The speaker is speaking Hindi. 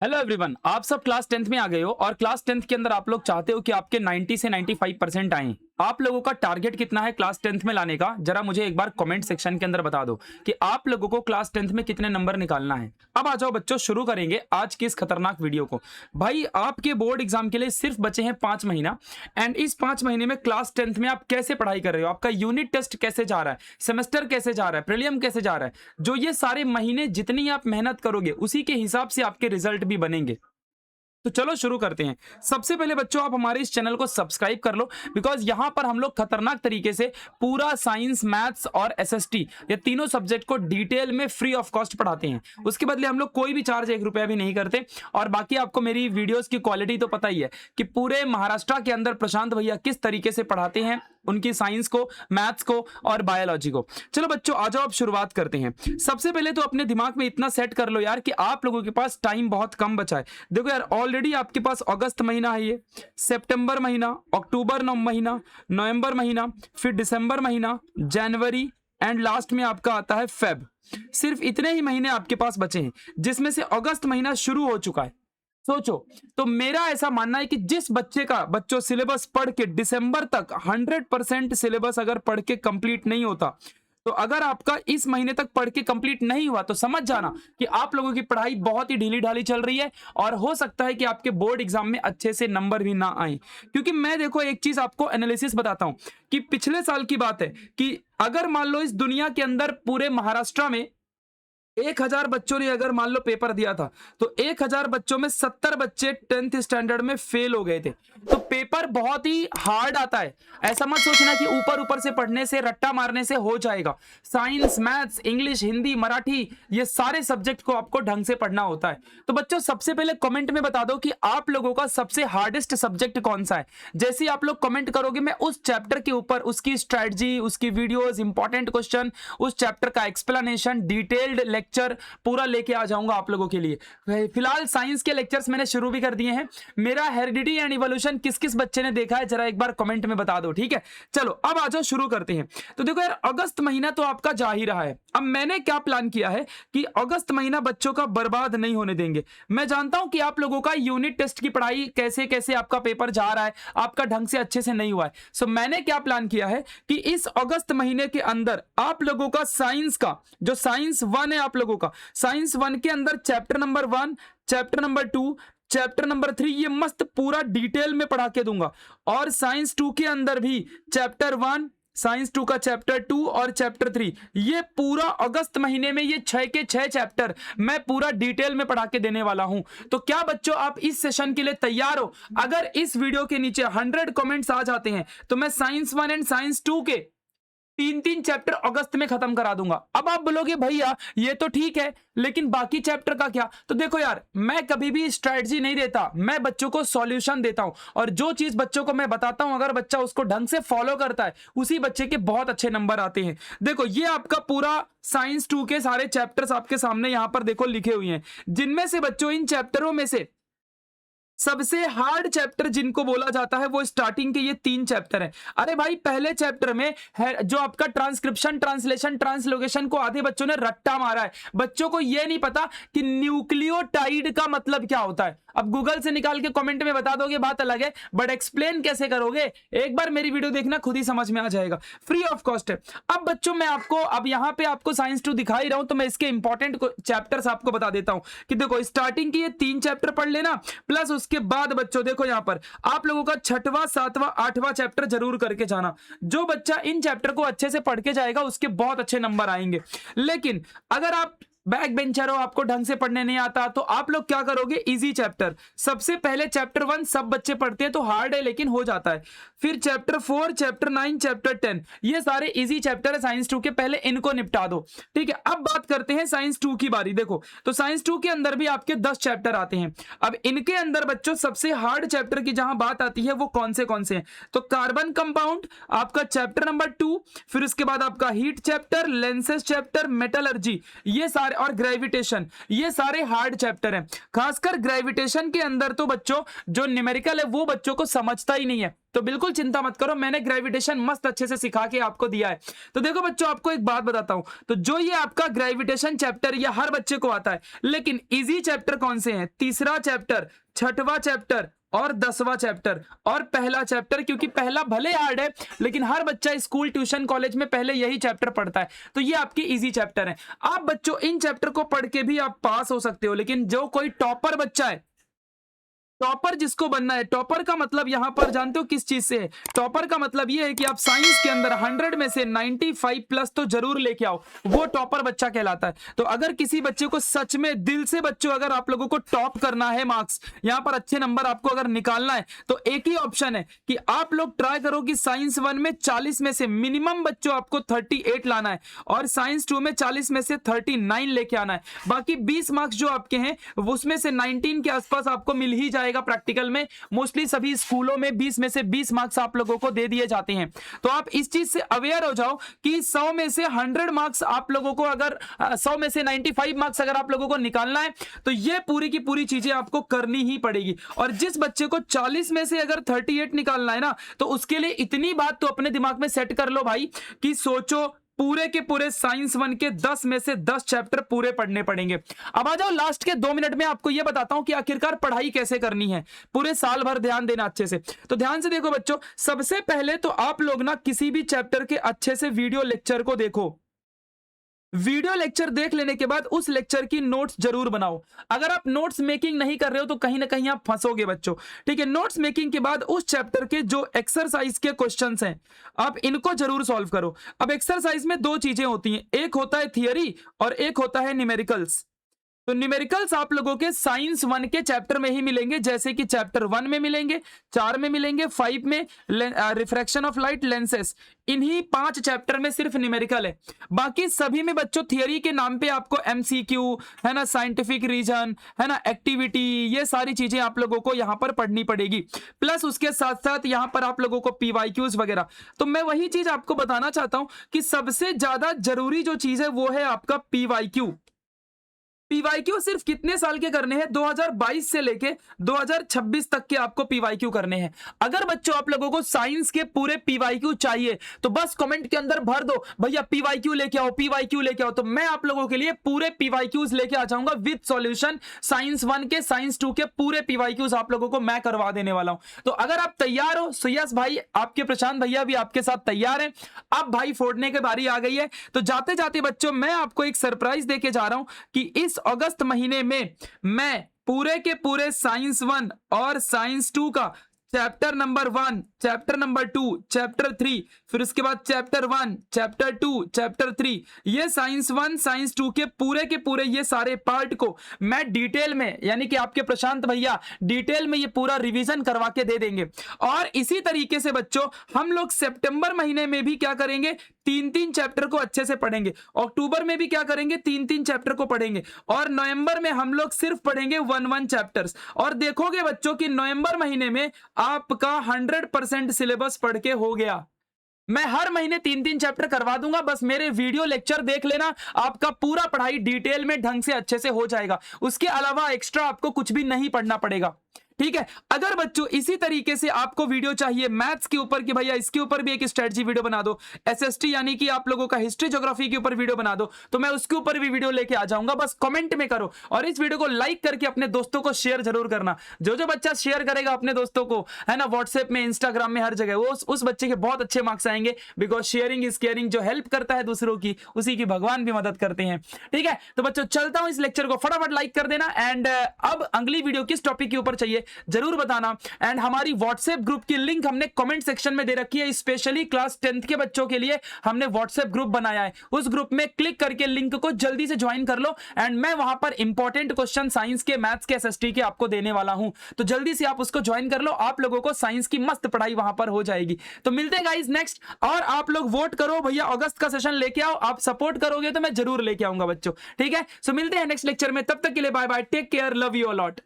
हेलो एवरीवन, आप सब क्लास 10th में आ गए हो और क्लास 10th के अंदर आप लोग चाहते हो कि आपके 90 से 95% आएं। आप लोगों का टारगेट कितना है क्लास 10th में लाने का? जरा मुझे एक बार कमेंट सेक्शन के अंदर बता दो कि आप लोगों को क्लास 10th में कितने नंबर निकालना है। अब आ जाओ बच्चों, शुरू करेंगे आज की इस खतरनाक वीडियो को। भाई, आपके बोर्ड एग्जाम के लिए सिर्फ बचे हैं 5 महीना एंड इस 5 महीने में क्लास 10th में आप कैसे पढ़ाई कर रहे हो, आपका यूनिट टेस्ट कैसे जा रहा है, सेमेस्टर कैसे जा रहा है, प्रीलियम कैसे जा रहा है। जो ये सारे महीने जितनी आप मेहनत करोगे उसी के हिसाब से आपके रिजल्ट भी बनेंगे। तो चलो शुरू करते हैं। सबसे पहले बच्चों, आप हमारे इस चैनल को सब्सक्राइब कर लो, बिकॉज यहां पर हम लोग खतरनाक तरीके से पूरा साइंस, मैथ्स और एसएसटी ये तीनों सब्जेक्ट को डिटेल में फ्री ऑफ कॉस्ट पढ़ाते हैं। उसके बदले हम लोग कोई भी चार्ज 1 रुपया भी नहीं करते। और बाकी आपको मेरी वीडियोस की क्वालिटी तो पता ही है कि पूरे महाराष्ट्र के अंदर प्रशांत भैया किस तरीके से पढ़ाते हैं उनकी साइंस को, मैथ्स को और बायोलॉजी को। चलो बच्चों, आ जाओ अब शुरुआत करते हैं। सबसे पहले तो अपने दिमाग में इतना सेट कर लो यार कि आप लोगों के पास टाइम बहुत कम बचा है। देखो यार, ऑलरेडी आपके पास अगस्त महीना है, ये सितंबर महीना, अक्टूबर महीना, नवंबर महीना, फिर दिसंबर महीना, जनवरी एंड लास्ट में आपका आता है फेब। सिर्फ इतने ही महीने आपके पास बचे हैं, जिसमें से अगस्त महीना शुरू हो चुका है। सोचो, तो मेरा ऐसा मानना है कि जिस बच्चे का बच्चों सिलेबस पढ़ के दिसंबर तक 100% सिलेबस अगर पढ़ के कंप्लीट नहीं होता, तो अगर आपका इस महीने तक पढ़ के कंप्लीट नहीं हुआ तो समझ जाना कि आप लोगों की पढ़ाई बहुत ही ढीली ढाली चल रही है और हो सकता है कि आपके बोर्ड एग्जाम में अच्छे से नंबर भी ना आए। क्योंकि मैं देखो एक चीज आपको एनालिसिस बताता हूं कि पिछले साल की बात है कि अगर मान लो इस दुनिया के अंदर पूरे महाराष्ट्र में 1000 बच्चों ने अगर मान लो पेपर दिया था, तो 1000 बच्चों में 70 बच्चे 10th स्टैंडर्ड में फेल हो गए थे। तो पेपर बहुत ही हार्ड आता है। ऐसा मत सोचना कि ऊपर ऊपर से पढ़ने से, रट्टा मारने से हो जाएगा। Science, maths, English, Hindi, Marathi, ये सारे सब्जेक्ट को आपको ढंग से पढ़ना होता है। तो बच्चों, सबसे पहले कमेंट में बता दो कि आप लोगों का सबसे हार्डेस्ट सब्जेक्ट कौन सा है। जैसे ही आप लोग कमेंट करोगे, मैं उस चैप्टर के ऊपर उसकी स्ट्रेटजी, उसकी वीडियोस, इंपॉर्टेंट क्वेश्चन, उस चैप्टर का एक्सप्लेनेशन, डिटेल्ड लेक्चर पूरा लेके आ जाऊंगा आप लोगों के लिए। फिलहाल साइंस के लेक्चर्स मैंने शुरू भी कर दिए हैं। मेरा हेरिडिटी एंड इवोल्यूशन किस किस बच्चे ने देखा है जरा एक बार कमेंट में बता दो, ठीक है। चलो अब आ जाओ, शुरू करते हैं। तो देखो यार, अगस्त महीना तो आपका जा ही रहा है। अब मैंने क्या प्लान किया है कि अगस्त महीना बच्चों का बर्बाद नहीं होने देंगे। मैं जानता हूं कि आप लोगों का यूनिट टेस्ट की पढ़ाई कैसे कैसे आपका पेपर जा रहा है, आपका ढंग से अच्छे से नहीं हुआ है। सो मैंने क्या प्लान किया है कि इस अगस्त महीने के अंदर आप लोगों का साइंस का जो साइंस 1 है, आप लोगों का साइंस 1 के अंदर chapter number 1, chapter number 2, chapter number 3 ये मस्त पूरा डिटेल में पढ़ा के दूंगा। और साइंस 2 के अंदर भी चैप्टर 1, साइंस 2 का चैप्टर 2 और चैप्टर 3, ये पूरा अगस्त महीने में ये 6 के 6 चैप्टर मैं पूरा डिटेल में पढ़ा के देने वाला हूं। तो क्या बच्चों, आप इस सेशन के लिए तैयार हो? अगर इस वीडियो के नीचे 100 कमेंट्स आ जाते हैं तो मैं साइंस 1 एंड साइंस 2 के 3 चैप्टर अगस्त में खत्म करा दूंगा। अब आप बोलोगे भैया ये तो ठीक है, लेकिन बाकी चैप्टर का क्या? तो देखो यार, मैं कभी भी स्ट्रेटजी नहीं देता, मैं बच्चों को सॉल्यूशन देता हूं। और जो चीज बच्चों को मैं बताता हूं, अगर बच्चा उसको ढंग से फॉलो करता है, उसी बच्चे के बहुत अच्छे नंबर आते हैं। देखो, ये आपका पूरा साइंस 2 के सारे चैप्टर्स आपके सामने यहां पर देखो लिखे हुए हैं, जिनमें से बच्चों इन चैप्टरों में से सबसे हार्ड चैप्टर जिनको बोला जाता है वो स्टार्टिंग के ये 3 चैप्टर हैं। अरे भाई, पहले चैप्टर में है जो आपका ट्रांसक्रिप्शन, ट्रांसलेशन, ट्रांसलोकेशन को आधे बच्चों ने रट्टा मारा है। बच्चों को ये नहीं पता कि न्यूक्लियोटाइड का मतलब क्या होता है। अब गूगल से निकाल के कमेंट में बता दोगे, बात अलग है, बट एक्सप्लेन कैसे करोगे? एक बार मेरी वीडियो देखना, खुद ही समझ में आ जाएगा, फ्री ऑफ कॉस्ट है। अब बच्चों, मैं आपको अब यहां पे आपको साइंस 2 दिखा ही रहा हूं, तो मैं इसके इंपॉर्टेंट चैप्टर्स आपको बता देता हूं कि देखो, स्टार्टिंग की ये 3 चैप्टर पढ़ लेना, प्लस उसके बाद बच्चों देखो यहां पर आप लोगों का 6वां, 7वां, 8वां चैप्टर जरूर करके जाना। जो बच्चा इन चैप्टर को अच्छे से पढ़ के जाएगा उसके बहुत अच्छे नंबर आएंगे। लेकिन अगर आप बैक बेंचर हो, आपको ढंग से पढ़ने नहीं आता, तो आप लोग क्या करोगे? इजी चैप्टर सबसे पहले चैप्टर 1 सब बच्चे पढ़ते हैं, तो हार्ड है लेकिन हो जाता है। फिर चैप्टर 4, चैप्टर 9, चैप्टर 10, ये सारे इजी चैप्टर है साइंस 2 के, पहले इनको निपटा दो, ठीक है। अब बात करते हैं साइंस 2 की बारी। देखो, तो साइंस 2 के अंदर भी आपके 10 चैप्टर आते हैं। अब इनके अंदर बच्चों सबसे हार्ड चैप्टर की जहां बात आती है वो कौन से हैं? तो कार्बन कंपाउंड आपका चैप्टर नंबर 2, फिर उसके बाद आपका heat chapter, lenses chapter, metallurgy, ये सारे सारे, और ग्रेविटेशन, ये सारे हार्ड चैप्टर हैं। खासकर ग्रेविटेशन के अंदर तो बच्चों जो न्यूमेरिकल है वो बच्चों को समझता ही नहीं है, तो बिल्कुल चिंता मत करो, मैंने ग्रेविटेशन मस्त अच्छे से सिखा के आपको दिया है। तो देखो बच्चों, आपको एक बात बताता हूं, तो जो ये आपका ग्रेविटेशन चैप्टर ये हर बच्चे को आता है, लेकिन इजी चैप्टर कौन से हैं? तीसरा चैप्टर, छठवां चैप्टर और 10वां चैप्टर और पहला चैप्टर, क्योंकि पहला भले हार्ड है लेकिन हर बच्चा स्कूल, ट्यूशन, कॉलेज में पहले यही चैप्टर पढ़ता है, तो ये आपकी इजी चैप्टर है। आप बच्चों इन चैप्टर को पढ़ के भी आप पास हो सकते हो, लेकिन जो कोई टॉपर बच्चा है, टॉपर जिसको बनना है, टॉपर का मतलब यहां पर जानते हो किस चीज से है? टॉपर का मतलब यह है कि आप साइंस के अंदर 100 में से 95 प्लस तो जरूर लेके आओ, वो टॉपर बच्चा कहलाता है। तो अगर किसी बच्चे को सच में दिल से बच्चों अगर आप लोगों को टॉप करना है, मार्क्स यहां पर अच्छे नंबर आपको अगर निकालना है, तो एक ही ऑप्शन है कि आप लोग ट्राई करो कि साइंस 1 में 40 में से मिनिमम बच्चों आपको 38 लाना है और साइंस 2 में 40 में से 39 लेके आना है। बाकी 20 मार्क्स जो आपके हैं उसमें से 19 के आसपास आपको मिल ही जाएगा प्रैक्टिकल में। मोस्टली सभी स्कूलों में 20 में से 20 मार्क्स आप लोगों को दे दिए जाते हैं। तो आप इस चीज से अवेयर हो जाओ कि 100 में से 100 मार्क्स आप लोगों को, अगर 100 में से 95 मार्क्स अगर आप लोगों को निकालना है तो ये पूरी की पूरी चीजें आपको करनी ही पड़ेगी। और जिस बच्चे को 40 में से अगर 38 निकालना है ना, तो उसके लिए इतनी बात तो अपने दिमाग में सेट कर लो भाई कि सोचो पूरे के पूरे साइंस 1 के 10 में से 10 चैप्टर पूरे पढ़ने पड़ेंगे। अब आ जाओ लास्ट के 2 मिनट में आपको यह बताता हूं कि आखिरकार पढ़ाई कैसे करनी है, पूरे साल भर ध्यान देना अच्छे से। तो ध्यान से देखो बच्चों, सबसे पहले तो आप लोग ना किसी भी चैप्टर के अच्छे से वीडियो लेक्चर को देखो। वीडियो लेक्चर देख लेने के बाद उस लेक्चर की नोट्स जरूर बनाओ। अगर आप नोट्स मेकिंग नहीं कर रहे हो तो कहीं ना कहीं आप फंसोगे बच्चों, ठीक है। नोट्स मेकिंग के बाद उस चैप्टर के जो एक्सरसाइज के क्वेश्चंस हैं आप इनको जरूर सॉल्व करो। अब एक्सरसाइज में 2 चीजें होती हैं, एक होता है थियरी और एक होता है न्यूमेरिकल्स। तो न्यूमेरिकल्स आप लोगों के साइंस 1 के चैप्टर में ही मिलेंगे, जैसे कि चैप्टर 1 में मिलेंगे, 4 में मिलेंगे, 5 में रिफ्रैक्शन ऑफ लाइट, लेंसेस, इन्हीं 5 चैप्टर में सिर्फ न्यूमेरिकल है। बाकी सभी में बच्चों थियरी के नाम पे आपको एमसीक्यू है ना, साइंटिफिक रीजन है ना, एक्टिविटी, ये सारी चीजें आप लोगों को यहां पर पढ़नी पड़ेगी। प्लस उसके साथ साथ यहां पर आप लोगों को पीवाईक्यूज वगैरह। तो मैं वही चीज आपको बताना चाहता हूं कि सबसे ज्यादा जरूरी जो चीज है वो है आपका पीवाईक्यू। पीवाईक्यू सिर्फ कितने साल के करने हैं? 2022 से लेके 2026 तक के आपको पीवाईक्यू करने हैं। अगर बच्चों आप लोगों को साइंस के पूरे पीवाईक्यू चाहिए तो बस कमेंट के अंदर भर दो भैया पीवाईक्यू लेके आओ, पीवाईक्यू लेके आओ, तो मैं आप लोगों के लिए पूरे पीवाईक्यूज लेके आ जाऊंगा विद सॉल्यूशन। साइंस 1 के, साइंस 2 के पूरे पीवाईक्यूज आप लोगों को मैं करवा देने वाला हूं। तो अगर आप तैयार हो, सुयस भाई आपके प्रशांत भैया भी आपके साथ तैयार हैं, अब भाई फोड़ने की बारी आ गई है। तो जाते जाते बच्चों मैं आपको एक सरप्राइज देके जा रहा हूं कि इस अगस्त महीने में मैं पूरे के पूरे साइंस 1 और साइंस 2 का chapter number 1, chapter number 2, chapter 3, फिर उसके बाद चैप्टर 1, चैप्टर 2, चैप्टर 3, ये साइंस 1, साइंस 2 के पूरे ये सारे पार्ट को मैं डिटेल में, यानी कि आपके प्रशांत भैया डिटेल में ये पूरा रिवीजन करवा के दे देंगे। और इसी तरीके से बच्चों हम लोग सितंबर महीने में भी क्या करेंगे, 3-3 चैप्टर को अच्छे से पढ़ेंगे। अक्टूबर में भी क्या करेंगे, 3-3 चैप्टर को पढ़ेंगे। और नवंबर में हम लोग सिर्फ पढ़ेंगे 1-1 चैप्टर्स। और देखोगे बच्चों कि नवंबर महीने में आपका 100% सिलेबस पढ़ के हो गया। मैं हर महीने 3-3 चैप्टर करवा दूंगा, बस मेरे वीडियो लेक्चर देख लेना, आपका पूरा पढ़ाई डिटेल में ढंग से अच्छे से हो जाएगा। उसके अलावा एक्स्ट्रा आपको कुछ भी नहीं पढ़ना पड़ेगा, ठीक है। अगर बच्चों इसी तरीके से आपको वीडियो चाहिए मैथ्स के ऊपर कि भैया इसके ऊपर भी एक स्ट्रेटजी वीडियो बना दो, एसएसटी यानी कि आप लोगों का हिस्ट्री ज्योग्राफी के ऊपर वीडियो बना दो, तो मैं उसके ऊपर भी वीडियो लेके आ जाऊंगा। बस कमेंट में करो और इस वीडियो को लाइक करके अपने दोस्तों को शेयर जरूर करना। जो जो बच्चा शेयर करेगा अपने दोस्तों को है ना, व्हाट्सएप में, इंस्टाग्राम में, हर जगह, वो उस बच्चे के बहुत अच्छे मार्क्स आएंगे। बिकॉज शेयरिंग इज केयरिंग, जो हेल्प करता है दूसरों की उसी की भगवान भी मदद करते हैं, ठीक है। तो बच्चों चलता हूं, इस लेक्चर को फटाफट लाइक कर देना। एंड अब अगली वीडियो किस टॉपिक के ऊपर चाहिए जरूर बताना। एंड हमारी व्हाट्सएप ग्रुप की लिंक हमने कमेंट सेक्शन में दे रखी है, स्पेशली क्लास 10th के बच्चों के लिए हमने व्हाट्सएप ग्रुप बनाया है। उस ग्रुप में क्लिक करके लिंक को जल्दी से ज्वाइन कर लो। एंड मैं वहां पर इंपॉर्टेंट क्वेश्चन साइंस के, मैथ्स के, एसएसटी के आपको देने वाला हूं, तो जल्दी से आप उसको ज्वाइन कर लो। आप लोगों को साइंस की मस्त पढ़ाई वहां पर हो जाएगी। तो मिलते हैं गाइस नेक्स्ट, और आप लोग वोट करो भैया, अगस्त का सेशन लेके आओ। आप सपोर्ट करोगे तो मैं जरूर लेके आऊंगा बच्चों, ठीक है। सो मिलते हैं नेक्स्ट लेक्चर में, तब तक के लिए bye bye, take care, love you a lot.